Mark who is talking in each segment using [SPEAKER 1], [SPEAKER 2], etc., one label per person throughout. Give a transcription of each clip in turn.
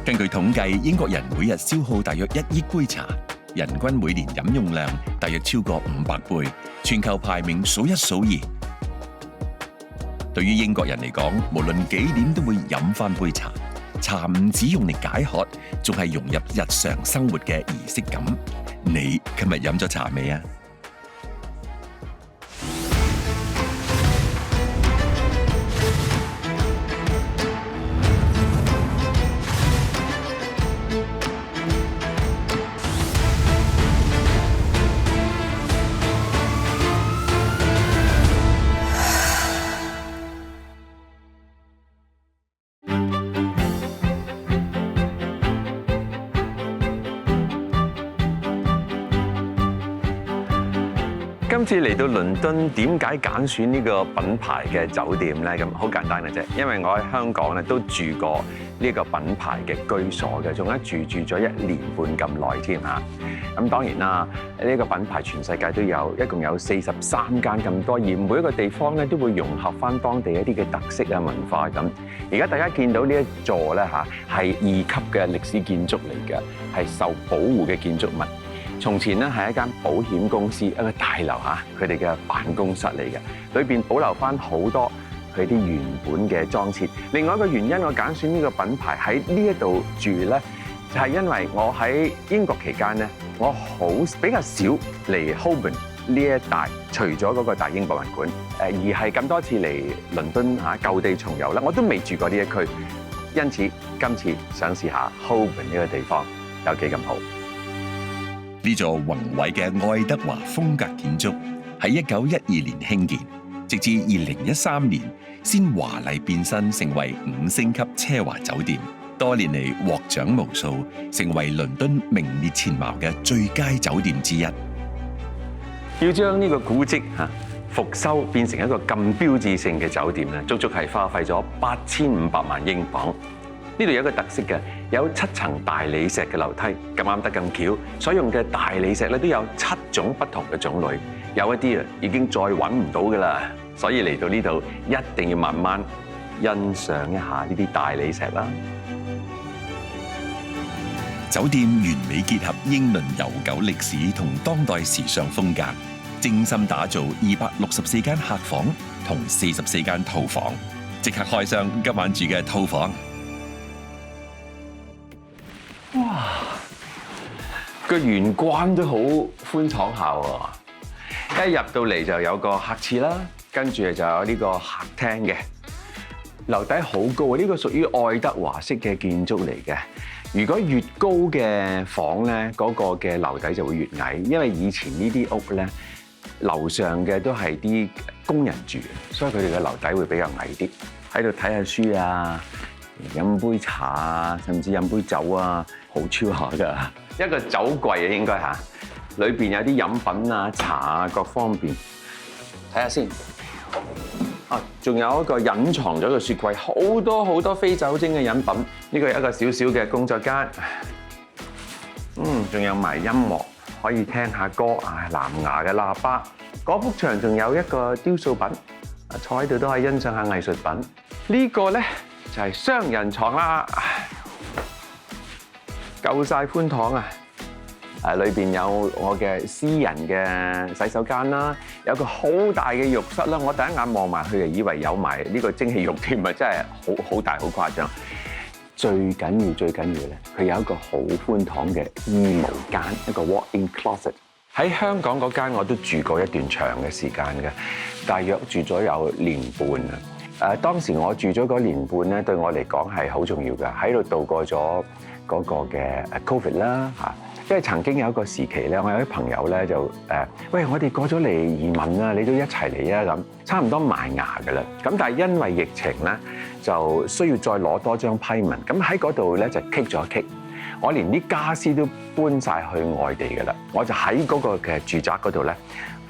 [SPEAKER 1] 根據統計，英國人每日消耗大約1億杯茶，人均每年飲用量大約超過500杯，全球排名數一數二。對於英國人嚟講，無論幾點都會飲返杯茶。茶唔止用嚟解渴，仲係融入日常生活嘅儀式感。你今日飲咗茶未啊？
[SPEAKER 2] 今次嚟到倫敦，點解揀選呢個品牌嘅酒店咧？咁好簡單嘅啫，因為我喺香港咧都住過呢個品牌嘅居所嘅，仲住咗1年半咁耐添嚇。咁當然啦，呢個品牌全世界都有，一共有43間咁多，而每一個地方咧都會融合翻當地一啲嘅特色啊文化咁。而家大家見到呢一座咧嚇係2級嘅歷史建築嚟嘅，係受保護嘅建築物。從前咧係一間保險公司一個大樓嚇，佢哋嘅辦公室嚟嘅，裏邊保留翻好多佢啲原本嘅裝設。另外一個原因，我揀選呢個品牌喺呢一度住咧，就係因為我喺英國期間咧，我比較少嚟 Holborn 呢一帶，除咗嗰個大英博物館，而係咁多次嚟倫敦嚇舊地重遊啦，我都未住過呢一區，因此今次想試下 Holborn 呢個地方有幾咁好。
[SPEAKER 1] 呢座宏偉嘅愛德華風格建築喺1912年興建，直至2013年先華麗變身成為5星級奢華酒店。多年嚟獲獎無數，成為倫敦名列前茅嘅最佳酒店之一。
[SPEAKER 2] 要將呢個古蹟復修變成一個咁標誌性嘅酒店咧，足足係花費咗8500萬英鎊。呢度有一個特色嘅，有7層大理石嘅樓梯，咁啱得咁巧，所用嘅大理石咧都有7種不同嘅種類，有一啲已經再揾唔到噶啦，所以嚟到呢度一定要慢慢欣賞一下呢啲大理石啦。
[SPEAKER 1] 酒店完美結合英倫悠久歷史同當代時尚風格，精心打造264間客房同44間套房，即刻開箱今晚住嘅套房。
[SPEAKER 2] 哇！個玄關都好寬敞下喎，一入到嚟就有個客廁啦，跟住就有呢個客廳嘅樓底好高啊！呢個屬於愛德華式嘅建築嚟嘅。如果越高嘅房咧，嗰個嘅樓底就會越矮，因為以前呢啲屋咧樓上嘅都係啲工人住，所以佢哋嘅樓底會比較矮啲。喺度睇下書啊，飲杯茶啊，甚至飲杯酒啊，好超下㗎。一個酒櫃啊，應該嚇，裏邊有啲飲品啊、茶啊各方面。睇下先。啊，仲有一個隱藏咗嘅雪櫃，好多非酒精嘅飲品。呢個係一個小小嘅工作間。仲有埋音樂，可以聽下歌啊，藍牙嘅喇叭。嗰幅牆仲有一個雕塑品，坐喺度都可以欣賞下藝術品。呢個咧就係雙人床啦，夠晒寬敞啊！裏邊有我嘅私人嘅洗手間啦，有個好大嘅浴室啦。我第一眼望埋去就以為有埋呢個蒸汽浴添啊，真係好大好誇張。最緊要咧，佢有一個好寬敞嘅衣帽間，一個 walk-in closet。喺香港嗰間我都住過一段長嘅時間嘅，大約住咗有1年半啊。當時我住咗嗰1年半咧，對我嚟講係好重要嘅，喺度度過咗嗰個嘅 Covid 啦嚇。因為曾經有一個時期咧，我有啲朋友咧就喂，我哋過咗嚟移民啊，你都一齊嚟啊咁，差唔多埋牙㗎啦。咁但係因為疫情咧，就需要再攞多張批文，咁喺嗰度咧就棘咗棘。我連啲家私都搬晒去外地㗎啦，我就喺嗰個嘅住宅嗰度咧，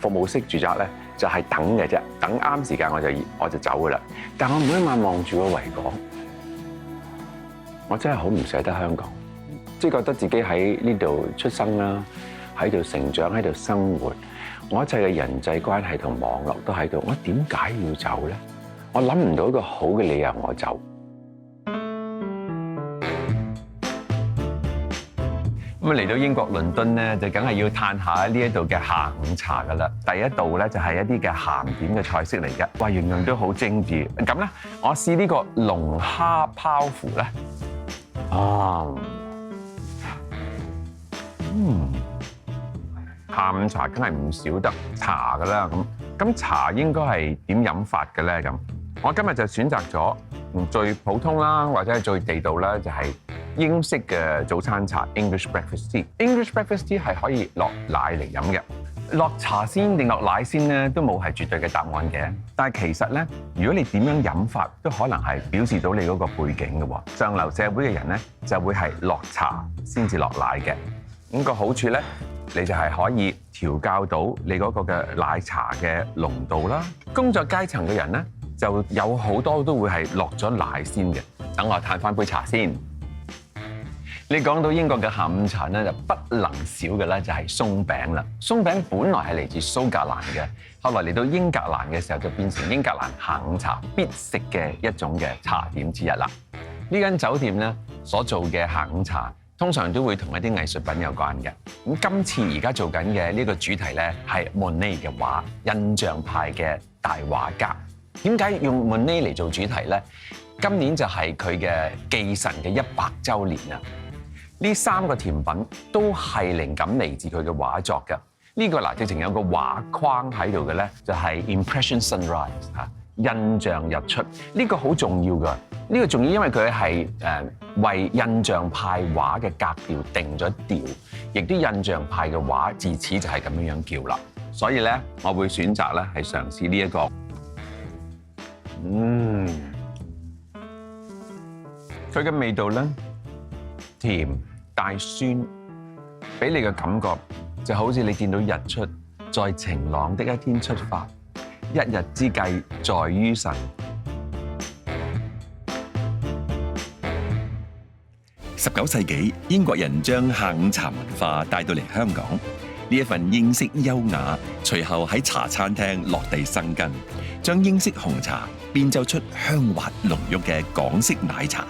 [SPEAKER 2] 服務式住宅咧就係等嘅啫，等啱時間我就走㗎啦。但我每一晚望住個維港，我真係好唔捨得香港。即係覺得自己喺呢度出生啦，喺度成長，喺度生活，我一切嘅人際關係同網絡都喺度，我點解要走咧？我諗唔到一個好嘅理由我走。咁嚟到英國倫敦咧，就梗係要嘆下呢一度嘅下午茶噶啦。第一道咧就係一啲嘅鹹點嘅菜式嚟嘅，哇，樣樣都好精緻。咁咧，我試呢個龍蝦泡芙咧，下午茶梗係唔少得茶噶啦。咁茶應該係點飲法嘅咧？咁我今日就選擇咗最普通啦，或者係最地道啦，就係英式嘅早餐茶 English breakfast tea。English breakfast tea 係可以落奶嚟飲嘅，落茶先定落奶先咧，都冇係絕對嘅答案嘅。但係其實咧，如果你點樣飲法，都可能係表示到你嗰個背景嘅喎。上流社會嘅人咧，就會係落茶先至落奶嘅。咁個好處咧，你就係可以調校到你嗰個嘅奶茶嘅濃度啦。工作階層嘅人咧，就有好多都會係落咗奶先嘅。等我嘆翻杯茶先。你講到英國嘅下午茶咧，就不能少嘅咧就係鬆餅啦。鬆餅本來係嚟自蘇格蘭嘅，後來嚟到英格蘭嘅時候就變成英格蘭下午茶必食嘅一種嘅茶點之一啦。呢間酒店咧所做嘅下午茶，通常都會同一啲藝術品有關嘅。咁今次而家做緊嘅呢個主題咧係 Monet 嘅畫，印象派嘅大畫家。點解用 Monet 嚟做主題咧？今年就係佢嘅忌神嘅100週年啊！呢3個甜品都係靈感嚟自佢嘅畫作嘅。呢個嗱，直情有個畫框喺度嘅咧，就係 Impression Sunrise 嚇，印象日出。呢個好重要㗎。呢個重要，因為佢係為印象派畫嘅格調定咗調，亦都印象派嘅畫自此就係咁樣叫啦。所以咧，我會選擇咧係嘗試呢一個。佢嘅味道咧甜帶酸，俾你嘅感覺就好似你見到日出，在晴朗的一天出發，一日之計在於晨。
[SPEAKER 1] 19世紀，英國人將下午茶文化帶到嚟香港，呢一份英式優雅，隨後喺茶餐廳落地生根，將英式紅茶變奏出香滑濃郁嘅港式奶茶。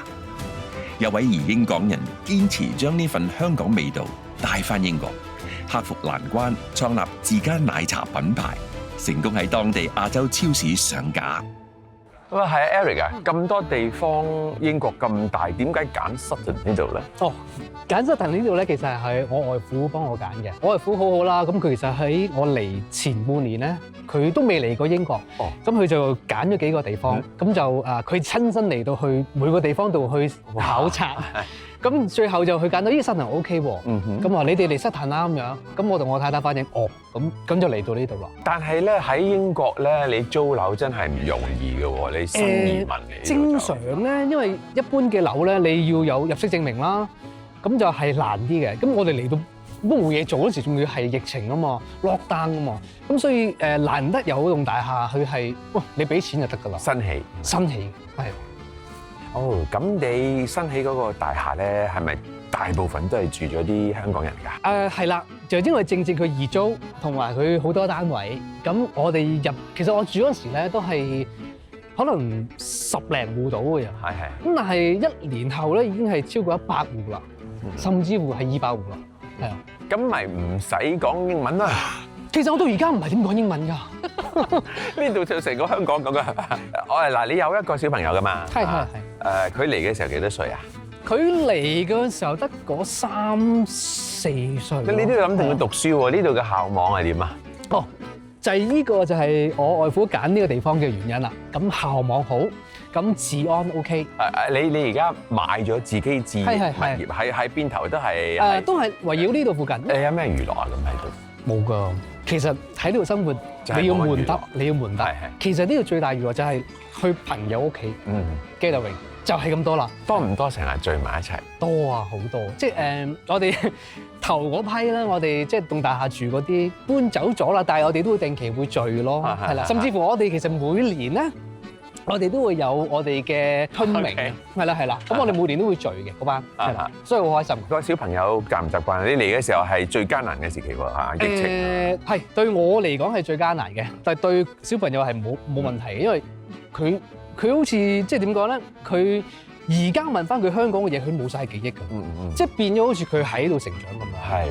[SPEAKER 1] 有位移英港人堅持將呢份香港味道帶返英國，克服難關，創立自家奶茶品牌，成功喺當地亞洲超市上架。
[SPEAKER 2] 哇，係啊 Eric 啊，咁多地方英國咁大，點解揀 Sutton 呢度咧？
[SPEAKER 3] 哦，揀 Sutton 呢度咧，其實係我外父幫我揀嘅。我外父好好啦，咁佢其實喺我嚟前半年咧，佢都未嚟過英國。哦，咁佢就揀咗幾個地方，咁就佢親身嚟到去每個地方度去考察。咁最後就佢揀到呢個 Sutton OK 喎，咁話你哋嚟 Sutton 啦咁樣，咁我同我太太反應，咁就嚟到呢度啦。
[SPEAKER 2] 但係咧喺英國咧，你租樓真係唔容易嘅喎，你新移民嚟。
[SPEAKER 3] 正常咧，因為一般嘅樓咧，你要有入息證明啦，咁就係難啲嘅。咁我哋嚟到都冇嘢做嗰時，仲要係疫情啊嘛，lock down 啊嘛，咁所以難得有棟大廈，佢係你俾錢就得㗎啦。新起係。
[SPEAKER 2] 哦，咁你新起嗰個大廈咧，係咪大部分都係住咗啲香港人㗎？係
[SPEAKER 3] 啦，就因為正佢易租，同埋佢好多單位。咁我哋其實我住嗰時咧都係可能10零戶到嘅人。係。咁但係1年後咧已經係超過100戶啦，甚至乎係200戶啦。係啊。咁咪唔使講英文啦。其實我到而家唔係點講英文㗎。
[SPEAKER 2] 呢度就成個香港咁㗎。嗱，你有一個小朋友㗎嘛？係。佢嚟嘅時候幾多歲啊？
[SPEAKER 3] 佢嚟嘅時候得嗰3、4歲。
[SPEAKER 2] 你都要諗定佢讀書喎？呢度嘅校網係點啊？
[SPEAKER 3] 哦，就係呢個就係我外父揀呢個地方嘅原因啦。咁校網好，咁治安 OK。
[SPEAKER 2] 你而家買咗自己置業物業，喺邊頭都係？
[SPEAKER 3] 都係圍繞呢度附近。
[SPEAKER 2] 你有咩娛樂啊？咁喺度？
[SPEAKER 3] 冇㗎。其實喺呢度生活，你要悶得。其實呢度最大娛樂就係去朋友屋企，gathering。就係咁多啦。
[SPEAKER 2] 多唔多成日聚埋一齊？
[SPEAKER 3] 多啊，好多。即係我哋頭嗰批咧，我哋即係棟大廈住嗰啲搬走咗啦，但係我哋都會定期會聚咯，係啦。甚至乎我哋其實每年咧，我哋都會有我哋嘅春茗，係啦。咁我哋每年都會聚嘅嗰班，係啦，所以好開心。個
[SPEAKER 2] 小朋友習唔習慣？你嚟嘅時候係最艱難嘅時期喎，嚇疫情。
[SPEAKER 3] 係對我嚟講係最艱難嘅，但係對小朋友係冇問題嘅，因為佢好似即係點講咧？佢而家問翻佢香港嘅嘢，佢冇晒記憶㗎。即係變咗好似佢喺度成長咁樣。
[SPEAKER 2] 係。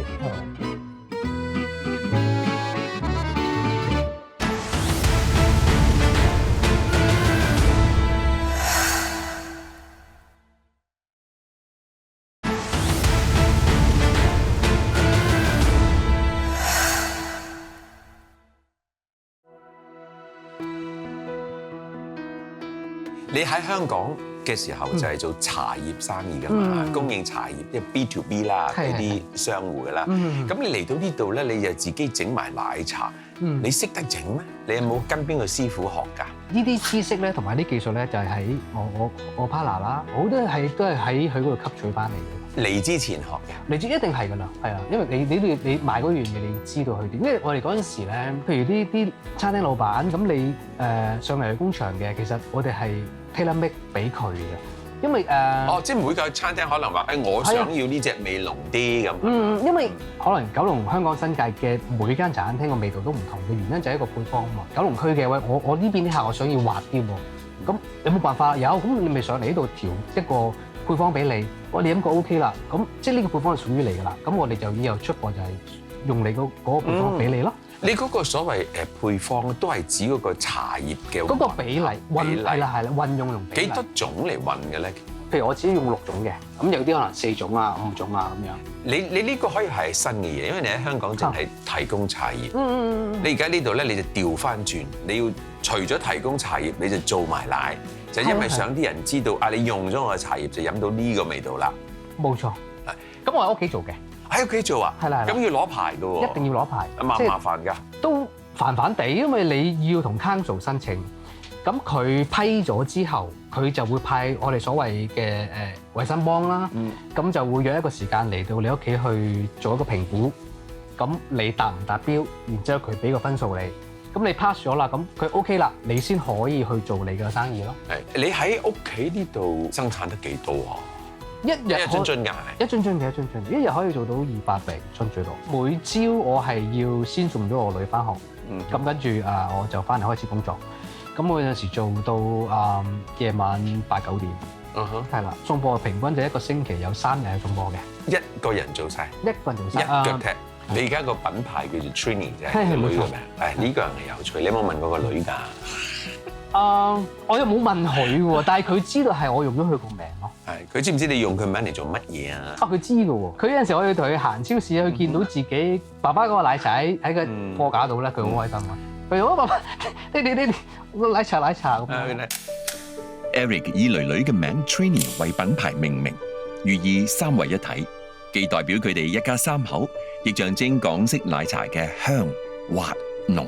[SPEAKER 2] 你喺香港嘅時候就係做茶葉生意㗎嘛，供應茶葉即係 B to B 啦，俾啲商戶㗎啦。咁你嚟到呢度咧，你就自己整埋奶茶，你識得整咩？你有冇跟邊個師傅學㗎？
[SPEAKER 3] 呢啲知識咧，同埋啲技術咧，就係喺我 partner 啦，好多都係喺佢嗰度吸取翻嚟嘅。
[SPEAKER 2] 嚟之前學嘅，
[SPEAKER 3] 嚟之一定係㗎啦，係啊，因為你賣嗰樣嘢，你要知道佢點。因為我哋嗰陣時咧，譬如啲餐廳老闆，咁你上嚟去工場嘅，其實我哋係 tailor make 俾佢嘅，因為
[SPEAKER 2] 即係每個餐廳可能話我想要呢隻味濃啲咁。
[SPEAKER 3] 因為可能九龍、香港、新界嘅每間茶餐廳個味道都唔同嘅原因就係一個配方啊嘛。九龍區嘅喂，我呢邊啲客我想要滑啲喎，咁有冇辦法？有，咁你咪上嚟呢度調一個配方俾你，你飲過 OK 啦，咁即係呢個配方係屬於你㗎啦，咁我哋就以後出貨就係用你嗰個配方俾你咯。
[SPEAKER 2] 你嗰個所謂配方都係指嗰個茶葉嘅
[SPEAKER 3] 嗰個比例，係啦，運用用比例。
[SPEAKER 2] 幾多種嚟運嘅咧？
[SPEAKER 3] 譬如我自己用6種嘅，咁有啲可能4種啊、5種啊咁樣。
[SPEAKER 2] 你呢個可以係新嘅嘢，因為你喺香港淨係提供茶葉。你而家呢度咧，你就調翻轉，你要除咗提供茶葉，你就做埋奶，就因為想啲人知道你用咗我嘅茶葉就飲到呢個味道啦。
[SPEAKER 3] 冇錯。咁我喺屋企做嘅。喺
[SPEAKER 2] 屋企做啊？
[SPEAKER 3] 係啦。
[SPEAKER 2] 咁要攞牌㗎喎。
[SPEAKER 3] 一定要攞牌。
[SPEAKER 2] 麻煩㗎？
[SPEAKER 3] 都煩地，因為你要同 Council 申請。咁佢批咗之後，佢就會派我哋所謂嘅衞生幫啦。咁就會約一個時間嚟到你屋企去做一個評估。咁你達唔達標？然之後佢俾個分數你。咁你 pass 咗啦，咁佢 OK 啦，你先可以去做你嘅生意咯。
[SPEAKER 2] 你喺屋企呢度生產得幾多啊？
[SPEAKER 3] 一樽
[SPEAKER 2] 樽㗎，
[SPEAKER 3] 一樽嘅，一日可以做到200零樽最多。每朝我係要先送咗我女翻學，咁跟住我就翻嚟開始工作。咁我有陣時做到夜晚8、9點，係啦。送貨平均就一個星期有3日係送貨嘅。
[SPEAKER 2] 一個人做晒，
[SPEAKER 3] 一個人做晒，
[SPEAKER 2] 一腳踢。你而家個品牌叫做 Trini 啫，係女嘅名。呢個人係有趣，你有冇問過個女㗎？
[SPEAKER 3] 我又冇問佢喎，但係佢知道係我用咗佢個名咯。
[SPEAKER 2] 佢知唔知你用佢名嚟做乜嘢啊？
[SPEAKER 3] 佢知㗎喎。佢有陣時我要同佢行超市，佢見到自己爸爸嗰個奶茶喺個貨架度咧，佢好開心啊！佢話：爸爸，你個奶茶咁樣。
[SPEAKER 1] Eric 以囡囡嘅名 Trini 為品牌命名，寓意3位一體，既代表佢哋一家3口，亦象徵港式奶茶嘅香、滑、濃。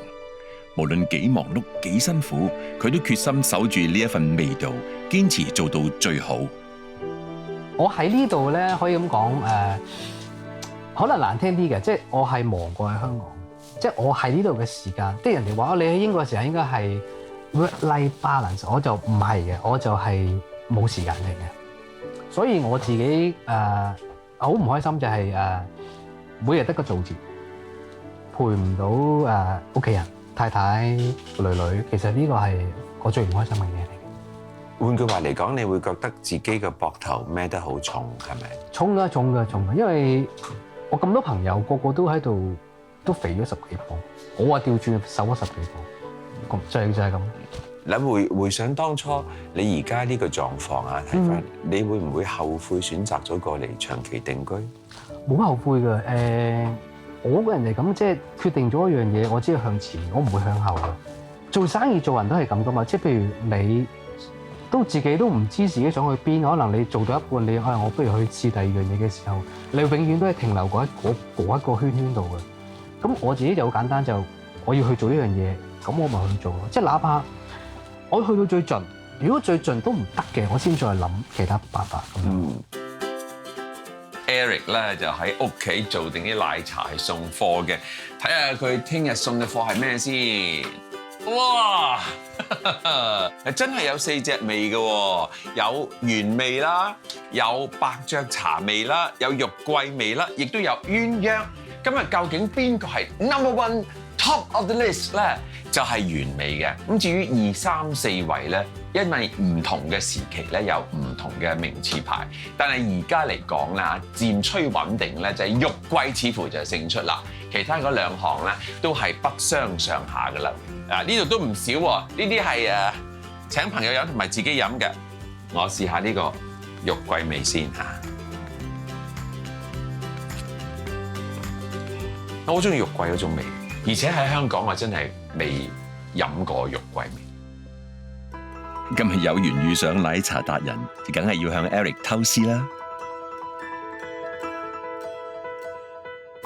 [SPEAKER 1] 無論幾忙碌幾辛苦，佢都決心守住呢一份味道，堅持做到最好。
[SPEAKER 3] 我喺呢度咧，可以咁講可能難聽啲嘅，即係我係忙過喺香港。即係我喺呢度嘅時間，即係人哋話你喺英國嘅時候應該係 work-life balance，我就唔係嘅，我就係冇時間嚟嘅。所以我自己好唔開心就係每日得個做字，陪唔到屋企人、太太、女女。其實呢個係我最唔開心嘅嘢嚟嘅。
[SPEAKER 2] 換句話嚟講，你會覺得自己個膊頭孭得好重，係咪？
[SPEAKER 3] 重㗎，因為我咁多朋友個個都喺度。都肥咗10幾磅，我話調轉瘦咗10幾磅，就係咁。
[SPEAKER 2] 嗱，回想當初你而家呢個狀況啊，睇翻你會唔會後悔選擇咗過嚟長期定居？
[SPEAKER 3] 冇後悔㗎，我個人嚟咁，即係決定咗一樣嘢，我只係向前，我唔會向後㗎。做生意做人都係咁㗎嘛，即係譬如你都自己都唔知自己想去邊，可能你做到一半，你我不如去試第2樣嘢嘅時候，你永遠都係停留嗰一個圈度㗎。咁我自己就好簡單，就我要去做呢樣嘢，咁我咪去做咯。即係哪怕我去到最盡，如果最盡都唔得嘅，我先再諗其他辦法咁樣。
[SPEAKER 2] Eric 咧就喺屋企做定啲奶茶係送貨嘅，睇下佢聽日送嘅貨係咩先。哇！真係有4隻味嘅喎，有原味啦，有白雀茶味啦，有肉桂味啦，亦都有鴛鴦。今日究竟邊個係 No.1 top of the list 咧就係完美嘅。咁至於2、3、4位咧，因為唔同嘅時期咧有唔同嘅名次排，但係而家嚟講啦，漸趨穩定咧就係肉桂似乎就係勝出啦。其他嗰兩項咧都係不相上下㗎啦。啊，呢度都唔少喎，呢啲係請朋友飲同埋自己飲嘅。我試下呢個肉桂味先嚇。我好中意肉桂嗰種味，而且喺香港我真係未飲過肉桂味。
[SPEAKER 1] 今日有緣遇上奶茶達人，梗係要向 Eric 偷師啦。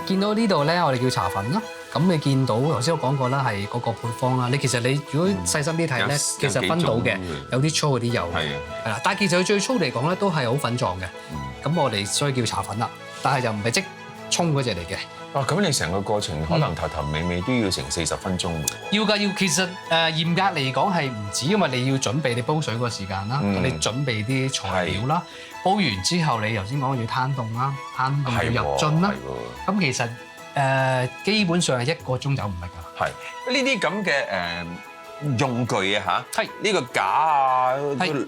[SPEAKER 3] 見到呢度咧，我哋叫茶粉啦。咁你見到頭先我講過啦，係嗰個配方啦。你其實你如果細心啲睇咧，其實分到嘅，有啲粗，有啲幼。係啦，但係其實佢最粗嚟講咧，都係好粉狀嘅。咁我哋所以叫茶粉啦，但係又唔係即沖嗰隻嚟嘅。
[SPEAKER 2] 咁你成個過程可能頭頭尾尾都要成40分鐘㗎。
[SPEAKER 3] 要㗎，要。其實嚴格嚟講係唔止，因為你要準備你煲水個時間啦，你準備啲材料啦，煲完之後你頭先講要攤凍啦，攤凍要入樽啦。咁其實基本上係1個鐘就唔係㗎。
[SPEAKER 2] 係呢啲咁嘅用具啊嚇，呢個架啊，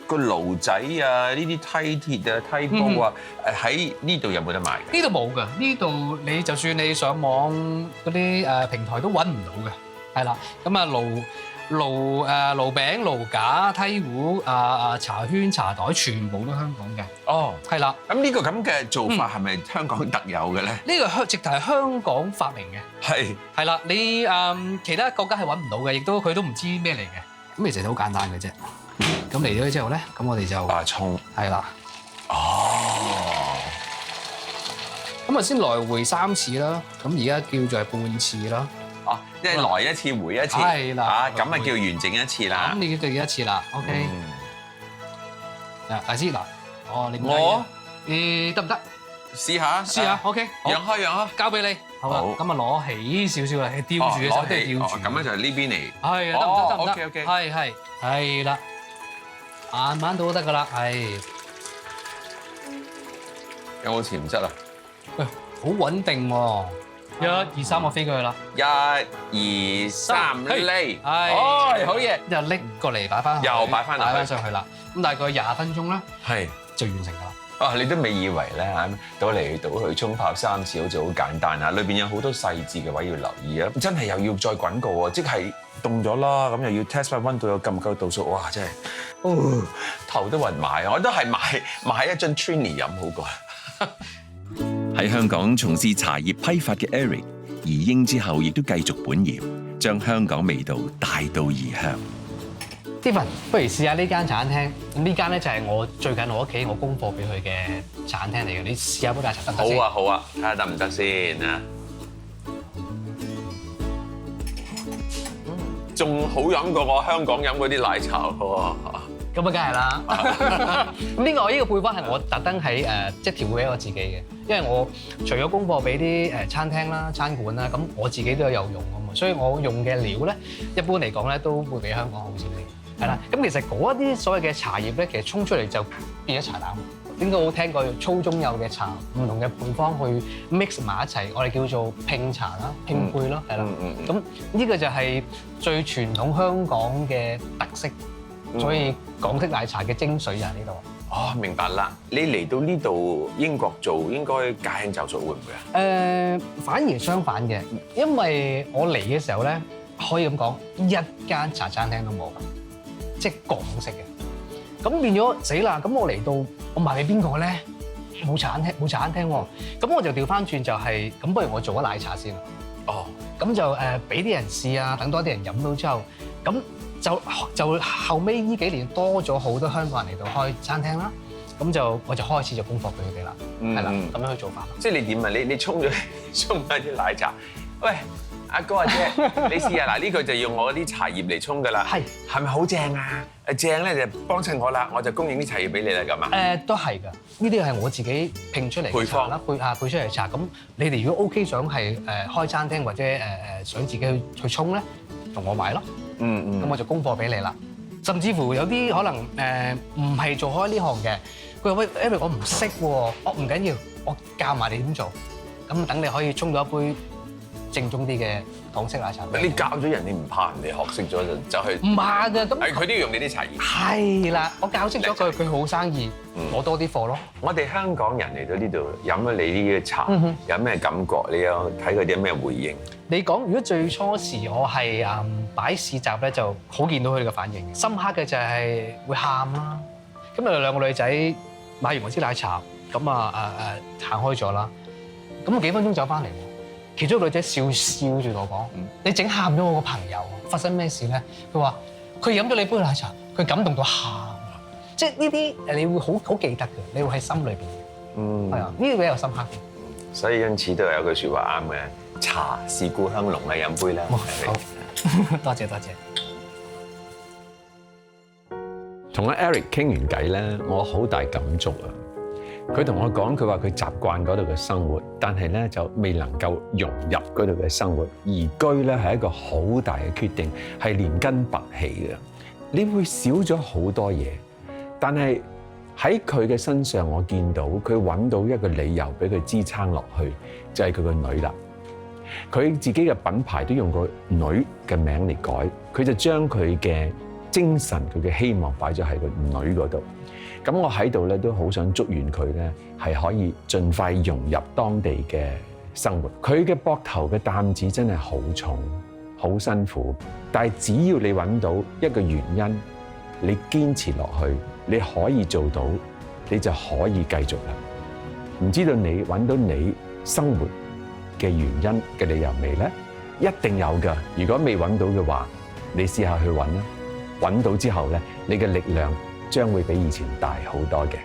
[SPEAKER 2] 個爐仔啊，呢啲梯鐵啊、梯煲啊，喺呢度有冇得賣？
[SPEAKER 3] 呢度冇㗎，呢度你就算你上網嗰啲平台都揾唔到嘅，係啦。咁啊爐餅、爐架、梯壺、茶圈、茶袋，全部都香港嘅。哦，係啦。咁
[SPEAKER 2] 呢個咁嘅做法係咪香港特有嘅咧？
[SPEAKER 3] 呢個直頭係香港發明嘅。係啦，你其他國家係揾唔到嘅，亦都佢都唔知咩嚟嘅。咁其實好簡單嘅啫。咁嚟咗之後咧，咁我哋就
[SPEAKER 2] 沖。係
[SPEAKER 3] 啦。哦。咁啊先來回3次啦，咁而家叫做係半次啦。
[SPEAKER 2] 哦，即係來一次回一次，
[SPEAKER 3] 係啦，
[SPEAKER 2] 咁啊叫完整一次啦。
[SPEAKER 3] 咁你叫一次啦 ，OK。大師嗱，你得唔得？試下 ，OK。
[SPEAKER 2] 讓開，
[SPEAKER 3] 交俾你。好啊，咁啊攞起少少啦，吊住嘅手都係吊住。
[SPEAKER 2] 咁樣就係呢邊嚟。
[SPEAKER 3] 係啊，得唔得
[SPEAKER 2] ？OK。
[SPEAKER 3] 係啦，慢慢到得㗎啦，係。
[SPEAKER 2] 有冇潛質啊？
[SPEAKER 3] 喂，好穩定喎。1、2、3，我飛過去啦。
[SPEAKER 2] 1、2、3，嚟。
[SPEAKER 3] 係。
[SPEAKER 2] 好嘢。
[SPEAKER 3] 又拎過嚟擺翻，
[SPEAKER 2] 又擺翻
[SPEAKER 3] 上去啦。咁大概20分鐘啦，就完成㗎啦。
[SPEAKER 2] 你都未以為咧嚇，倒嚟倒去沖泡3次好似好簡單啊！裏邊有好多細緻嘅位要留意啊！真係又要再滾過喎，即係凍咗啦，咁又要 test 翻溫度有夠唔夠度數，哇！真係，頭都暈埋，我都係買一樽 Trini 飲好過。
[SPEAKER 1] 喺香港從事茶葉批發嘅 Eric 移英之後，亦都繼續本業，將香港味道帶到異鄉。
[SPEAKER 3] Stephen， 不如試下呢間茶餐廳。咁呢間咧就係我最近我屋企我供貨俾佢嘅茶餐廳嚟嘅。你試下杯奶茶得唔得先？
[SPEAKER 2] 好啊，睇下得唔得先啊！仲好飲過我香港飲嗰啲奶茶喎。
[SPEAKER 3] 咁啊，梗係啦。咁呢個配方係我特登喺即係調俾我自己嘅，因為我除咗供貨俾啲餐廳啦、餐館啦，咁我自己都有用㗎嘛，所以我用嘅料咧，一般嚟講咧都會比香港好少啲。係啦，咁其實嗰一啲所謂嘅茶葉咧，其實沖出嚟就變咗茶膽。應該好聽過粗中幼嘅茶，唔同嘅配方去 mix 埋一齊，我哋叫做拼茶啦、拼配咯，係啦。咁呢個就係最傳統香港嘅特色，所以港式奶茶嘅精髓就喺呢度。
[SPEAKER 2] 哦，明白啦。你嚟到呢度英國做，應該駕輕就熟會唔會啊？
[SPEAKER 3] 反而相反嘅，因為我嚟嘅時候咧，可以咁講，一間茶餐廳都冇。即係港式嘅，咁變咗死啦！咁我嚟到，我賣俾邊個咧？冇茶餐廳喎。咁我就調翻轉就係，咁不如我做咗奶茶先。哦。咁就俾啲人試啊，等多啲人飲到之後，咁就後尾呢幾年多咗好多香港人嚟到開餐廳啦。咁我就開始就供貨俾佢哋啦。係啦，咁樣去做法。
[SPEAKER 2] 即係你點啊？你沖翻啲奶茶，喂！阿哥阿姐，你試下嗱，呢個就要我啲茶葉嚟沖噶啦，係咪好正啊？正咧就幫襯我啦，我就供應啲茶葉俾你啦，咁啊？都係㗎，呢啲係我自己拼出嚟嘅茶啦，配出嚟茶。咁你哋如果 OK 想係開餐廳或者想自己去沖咧，同我買咯。咁我就供貨俾你啦。甚至乎有啲可能唔係做開呢行嘅，佢話喂 Eric 我唔識喎，唔緊要，我教埋你點做。咁等你可以沖到一杯
[SPEAKER 3] 正宗啲嘅港式奶茶。
[SPEAKER 2] 你教咗人，你唔怕人哋學識咗就去？
[SPEAKER 3] 唔怕㗎，咁
[SPEAKER 2] 係佢都要用你啲茶葉。
[SPEAKER 3] 係啦，我教識咗佢，佢好生意，攞多啲貨咯。
[SPEAKER 2] 我哋香港人嚟到呢度飲咗你呢啲茶，有咩感覺？你有睇佢啲咩回應？
[SPEAKER 3] 你講如果最初時我係擺市集咧，就好見到佢哋嘅反應。深刻嘅就係會喊啦。咁有兩個女仔買完我支奶茶，咁行開咗啦。咁我幾分鐘走翻嚟，其中一個女仔笑住同我講：你整喊咗我個朋友，發生咩事咧？佢話佢飲咗你杯奶茶，佢感動到喊。即係呢啲你會好記得嘅，你會喺心裏邊。係啊，呢啲比較深刻嘅。
[SPEAKER 2] 所以因此都有句説話啱嘅，茶是故鄉濃啊，飲杯啦。
[SPEAKER 3] 好，多謝多謝。
[SPEAKER 2] 同阿 Eric 傾完偈咧，我好大感觸啊！佢同我講，佢話佢習慣嗰度嘅生活，但係咧就未能夠融入嗰度嘅生活。移居咧係一個好大嘅決定，係連根拔起嘅。你會少咗好多嘢，但係喺佢嘅身上，我見到佢揾到一個理由俾佢支撐落去，就係佢個女啦。佢自己嘅品牌都用個女嘅名嚟改，佢就將佢嘅精神、佢嘅希望擺咗喺個女嗰度。咁我喺度咧都好想祝願佢咧係可以盡快融入當地嘅生活。佢嘅膊頭嘅擔子真係好重、好辛苦，但係只要你揾到一個原因，你堅持落去，你可以做到，你就可以繼續啦。唔知道你揾到你生活嘅原因嘅理由未呢？一定有㗎。如果未揾到嘅話，你試下去揾啦。揾到之後咧，你嘅力量將會比以前大好多嘅。